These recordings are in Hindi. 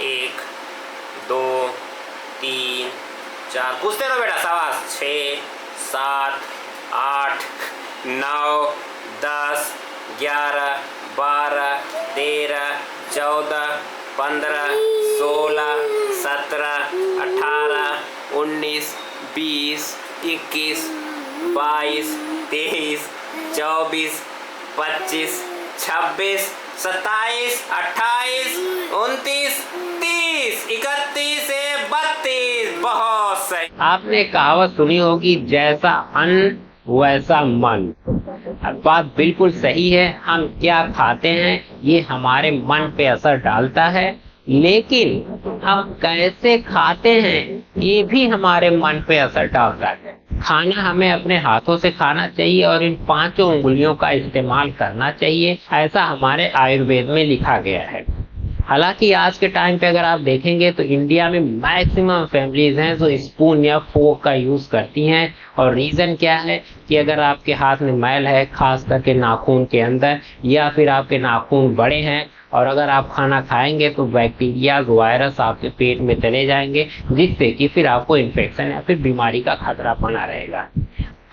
1 2 3 4, पूछते रहो बेटा, शाबाश। 6 7 8 9 10 11 12 13 14 15 16 17 18 19 20 21 22 23 24 25 26 27 28 29 30 31 से 32। बहुत सही। आपने कहावत सुनी होगी, जैसा अन्न वैसा मन। अब बात बिल्कुल सही है। हम क्या खाते हैं ये हमारे मन पे असर डालता है, लेकिन हम कैसे खाते हैं ये भी हमारे मन पे असर डालता है। खाना हमें अपने हाथों से खाना चाहिए और इन 5 उंगलियों का इस्तेमाल करना चाहिए, ऐसा हमारे आयुर्वेद में लिखा गया है। हालांकि आज के टाइम पे अगर आप देखेंगे तो इंडिया में मैक्सिमम फैमिलीज हैं जो स्पून या फोर्क का यूज करती हैं। और रीजन क्या है कि अगर आपके हाथ में मैल है, खास करके नाखून के अंदर, या फिर आपके नाखून बड़े हैं और अगर आप खाना खाएंगे तो बैक्टीरिया वायरस आपके पेट में चले जाएंगे, जिससे कि फिर आपको इन्फेक्शन या फिर बीमारी का खतरा बना रहेगा।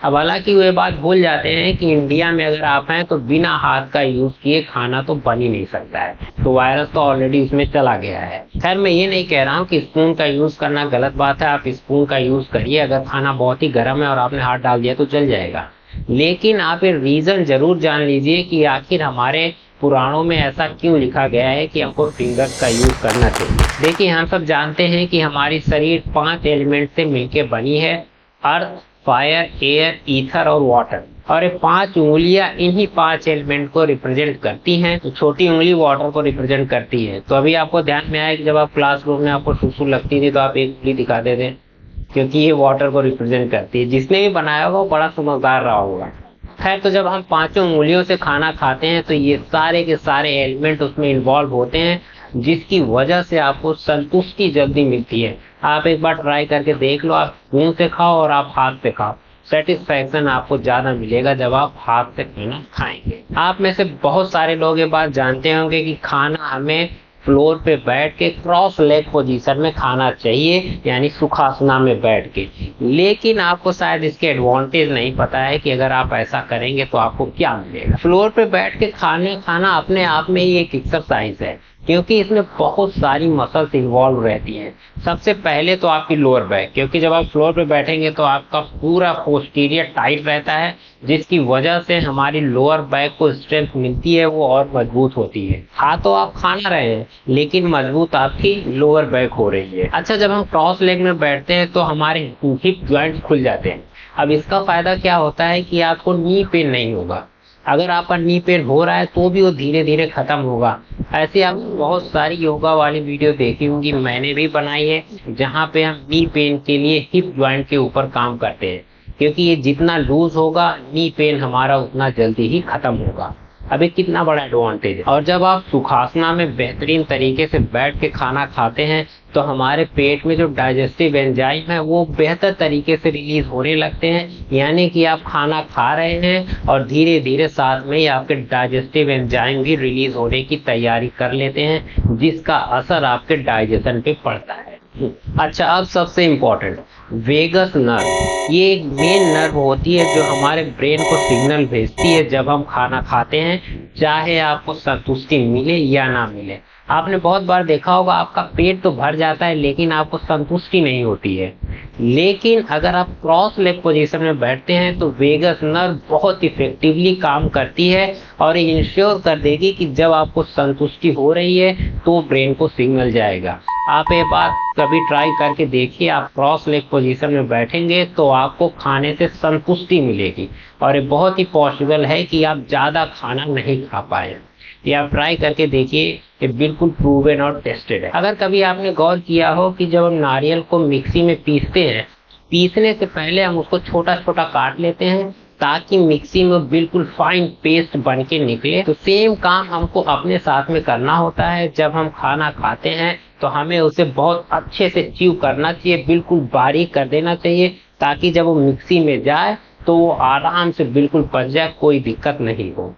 अब हालांकि वे बात भूल जाते हैं कि इंडिया में अगर आप हैं तो बिना हाथ का यूज किए खाना तो बन ही नहीं सकता है, तो वायरस तो ऑलरेडी उसमें चला गया है। खैर, मैं ये नहीं कह रहा हूँ कि स्पून का यूज करना गलत बात है, आप स्पून का यूज करिए। अगर खाना बहुत ही गर्म है और आपने हाथ डाल दिया तो जल जाएगा, लेकिन आप ये रीजन जरूर जान लीजिए कि आखिर हमारे पुराणों में ऐसा क्यों लिखा गया है कि हमको फिंगर्स का यूज करना चाहिए। देखिए, हम सब जानते हैं कि हमारी शरीर 5 एलिमेंट से मिलकर बनी है, अर्थ, फायर, एयर, ईथर और वाटर। और ये 5 उंगलियां इन्हीं 5 एलिमेंट को रिप्रेजेंट करती हैं। तो छोटी उंगली वाटर को रिप्रेजेंट करती है। तो अभी आपको ध्यान में आया कि जब आप क्लासरूम में आपको सुसु लगती थी तो आप एक उंगली दिखा देते, क्योंकि ये वाटर को रिप्रेजेंट करती है। जिसने भी बनाया होगा वो बड़ा समझदार रहा होगा। खैर, तो जब हम 5 उंगलियों से खाना खाते हैं तो ये सारे के सारे एलिमेंट उसमें इन्वॉल्व होते हैं, जिसकी वजह से आपको संतुष्टि जल्दी मिलती है। आप एक बार ट्राई करके देख लो, आप मुंह से खाओ और आप हाथ से खाओ, सेटिस्फैक्शन आपको ज्यादा मिलेगा जब आप हाथ से खाना खाएंगे। आप में से बहुत सारे लोग ये बात जानते होंगे कि खाना हमें फ्लोर पे बैठ के क्रॉस लेग पोजीशन में खाना चाहिए, यानी सुखासना में बैठ के। लेकिन आपको शायद इसके एडवांटेज नहीं पता है कि अगर आप ऐसा करेंगे तो आपको क्या मिलेगा। फ्लोर पे बैठ के खाना अपने आप में ही एक एक्सरसाइज है, क्योंकि इसमें बहुत सारी मसल्स इन्वॉल्व रहती हैं। सबसे पहले तो आपकी लोअर बैक, क्योंकि जब आप फ्लोर पे बैठेंगे तो आपका पूरा पोस्टीरियर टाइट रहता है, जिसकी वजह से हमारी लोअर बैक को स्ट्रेंथ मिलती है, वो और मजबूत होती है। हाँ, तो आप खाना रहे हैं लेकिन मजबूत आपकी लोअर बैक हो रही है। अच्छा, जब हम क्रॉस लेग में बैठते हैं तो हमारे हिप जॉइंट्स खुल जाते हैं। अब इसका फायदा क्या होता है कि आपको नी पेन नहीं होगा। अगर आपका नी पेन हो रहा है तो भी वो धीरे धीरे खत्म होगा। ऐसे आप बहुत सारी योगा वाली वीडियो देखी होंगी, मैंने भी बनाई है, जहाँ पे हम नी पेन के लिए हिप जॉइंट के ऊपर काम करते हैं, क्योंकि ये जितना लूज होगा नी पेन हमारा उतना जल्दी ही खत्म होगा। अब ये कितना बड़ा एडवांटेज है। और जब आप सुखासना में बेहतरीन तरीके से बैठ के खाना खाते हैं तो हमारे पेट में जो डाइजेस्टिव एंजाइम है वो बेहतर तरीके से रिलीज होने लगते हैं, यानी कि आप खाना खा रहे हैं और धीरे धीरे साथ में ही आपके डाइजेस्टिव एंजाइम भी रिलीज होने की तैयारी कर लेते हैं, जिसका असर आपके डाइजेशन पे पड़ता है। अच्छा, अब सबसे इम्पोर्टेंट, वेगस नर्व। ये एक मेन नर्व होती है जो हमारे ब्रेन को सिग्नल भेजती है जब हम खाना खाते हैं, चाहे आपको संतुष्टि मिले या ना मिले। आपने बहुत बार देखा होगा, आपका पेट तो भर जाता है लेकिन आपको संतुष्टि नहीं होती है। लेकिन अगर आप क्रॉस लेग पोजीशन में बैठते हैं तो वेगस नर्व बहुत इफेक्टिवली काम करती है और इंश्योर कर देगी कि जब आपको संतुष्टि हो रही है तो ब्रेन को सिग्नल जाएगा। आप ये बात कभी ट्राई करके देखिए, आप क्रॉस लेग पोजीशन में बैठेंगे तो आपको खाने से संतुष्टि मिलेगी, और ये बहुत ही पॉसिबल है कि आप ज्यादा खाना नहीं खा पाए। ये आप ट्राई करके देखिए, ये बिल्कुल प्रूवन और टेस्टेड है। अगर कभी आपने गौर किया हो कि जब हम नारियल को मिक्सी में पीसते हैं, पीसने से पहले हम उसको छोटा छोटा काट लेते हैं ताकि मिक्सी में बिल्कुल फाइन पेस्ट बन के निकले। तो सेम काम हमको अपने साथ में करना होता है। जब हम खाना खाते हैं तो हमें उसे बहुत अच्छे से च्यू करना चाहिए, बिल्कुल बारीक कर देना चाहिए, ताकि जब वो मिक्सी में जाए तो वो आराम से बिल्कुल पच जाए, कोई दिक्कत नहीं हो।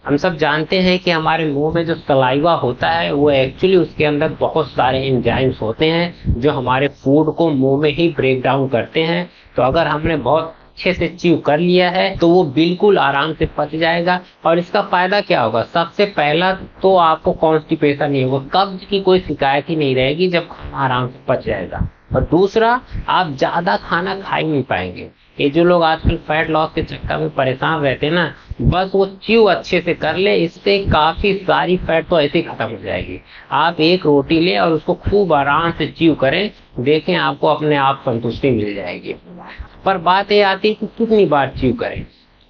हम सब जानते हैं कि हमारे मुंह में जो सलाइवा होता है वो एक्चुअली उसके अंदर बहुत सारे एंजाइम्स होते हैं जो हमारे फूड को मुंह में ही ब्रेक डाउन करते हैं। तो अगर हमने बहुत अच्छे से च्यू कर लिया है तो वो बिल्कुल आराम से पच जाएगा। और इसका फायदा क्या होगा, सबसे पहला तो आपको कॉन्स्टिपेशन नहीं होगा, कब्ज की कोई शिकायत ही नहीं रहेगी जब खाना आराम से पच जाएगा। और दूसरा, आप ज्यादा खाना खा ही नहीं पाएंगे। ये जो लोग आजकल फैट लॉस के चक्कर में परेशान रहते हैं ना, बस वो च्यू अच्छे से कर ले, इससे काफी सारी फैट तो ऐसे ही खत्म हो जाएगी। आप एक रोटी ले और उसको खूब आराम से च्यू करें, देखें आपको अपने आप संतुष्टि मिल जाएगी। पर बात ये आती है कि कितनी बार च्यू करें।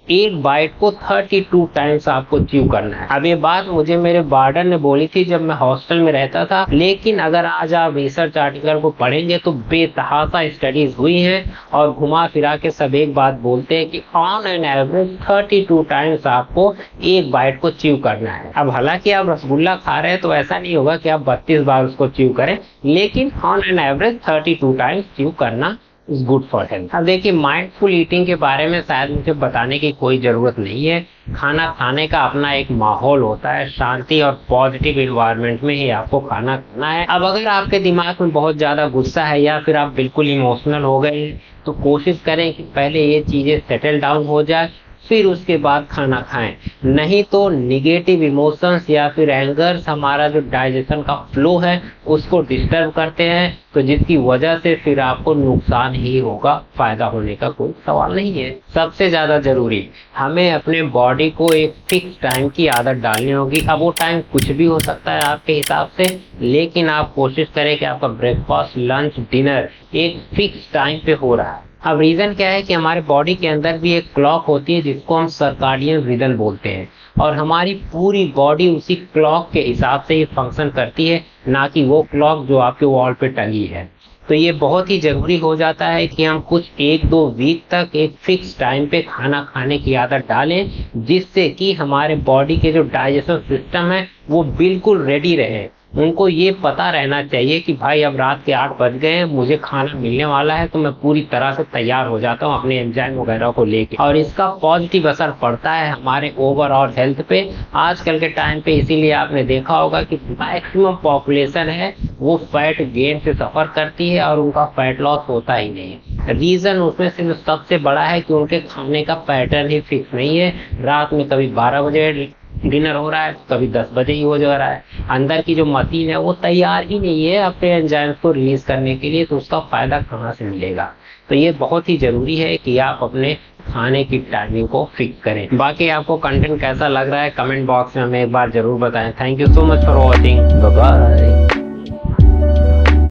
एक बाइट को 32 टाइम्स आपको च्यू करना है। अब ये बात मुझे मेरे वार्डन ने बोली थी जब मैं हॉस्टल में रहता था, लेकिन अगर आज आप रिसर्च आर्टिकल को पढ़ेंगे तो बेतहासा स्टडीज हुई हैं और घुमा फिरा के सब एक बात बोलते हैं कि ऑन एन एवरेज 32 टाइम्स आपको एक बाइट को च्यू करना है। अब हालांकि आप रसगुल्ला खा रहे हैं तो ऐसा नहीं होगा कि आप 32 बार उसको च्यू करें, लेकिन on an average 32 times chew करना इज गुड फॉर हेल्थ। अब देखिए, माइंडफुल ईटिंग के बारे में शायद मुझे बताने की कोई जरूरत नहीं है। खाना खाने का अपना एक माहौल होता है, शांति और पॉजिटिव इन्वायरमेंट में ही आपको खाना खाना है। अब अगर आपके दिमाग में बहुत ज्यादा गुस्सा है या फिर आप बिल्कुल इमोशनल हो गए हैं, तो कोशिश करें कि पहले ये चीजें सेटल डाउन हो जाए, फिर उसके बाद खाना खाएं। नहीं तो निगेटिव इमोशंस या फिर एंगर्स हमारा जो डाइजेशन का फ्लो है उसको डिस्टर्ब करते हैं, तो जिसकी वजह से फिर आपको नुकसान ही होगा, फायदा होने का कोई सवाल नहीं है। सबसे ज्यादा जरूरी, हमें अपने बॉडी को एक फिक्स टाइम की आदत डालनी होगी। अब वो टाइम कुछ भी हो सकता है आपके हिसाब से, लेकिन आप कोशिश करें कि आपका ब्रेकफास्ट, लंच, डिनर एक फिक्स टाइम पे हो रहा है। अब रीजन क्या है कि हमारे बॉडी के अंदर भी एक क्लॉक होती है जिसको हम सर्काडियन रिदम बोलते हैं, और हमारी पूरी बॉडी उसी क्लॉक के हिसाब से ही फंक्शन करती है, ना कि वो क्लॉक जो आपके वॉल पे टंगी है। तो ये बहुत ही जरूरी हो जाता है कि हम कुछ 1-2 वीक तक एक फिक्स टाइम पे खाना खाने की आदत डालें, जिससे कि हमारे बॉडी के जो डाइजेशन सिस्टम है वो बिल्कुल रेडी रहे। उनको ये पता रहना चाहिए कि भाई अब रात के 8 बज गए हैं, मुझे खाना मिलने वाला है, तो मैं पूरी तरह से तैयार हो जाता हूँ अपने एंजाइम वगैरह को लेके। और इसका पॉजिटिव असर पड़ता है हमारे ओवरऑल हेल्थ पे। आजकल के टाइम पे इसीलिए आपने देखा होगा कि मैक्सिमम पॉपुलेशन है वो फैट गेन से सफर करती है और उनका फैट लॉस होता ही नहीं है। रीजन उसमें से जो सबसे बड़ा है कि उनके खाने का पैटर्न ही फिक्स नहीं है। रात में कभी 12 बजे डिनर हो रहा है, कभी 10 बजे ही हो जा रहा है। अंदर की जो मशीन है वो तैयार ही नहीं है अपने एंजाइम्स को रिलीज करने के लिए, तो उसका फायदा कहाँ से मिलेगा। तो ये बहुत ही जरूरी है कि आप अपने खाने की टाइमिंग को फिक्स करें। बाकी आपको कंटेंट कैसा लग रहा है कमेंट बॉक्स में हमें एक बार जरूर बताएं। Thank you so much for watching, bye bye.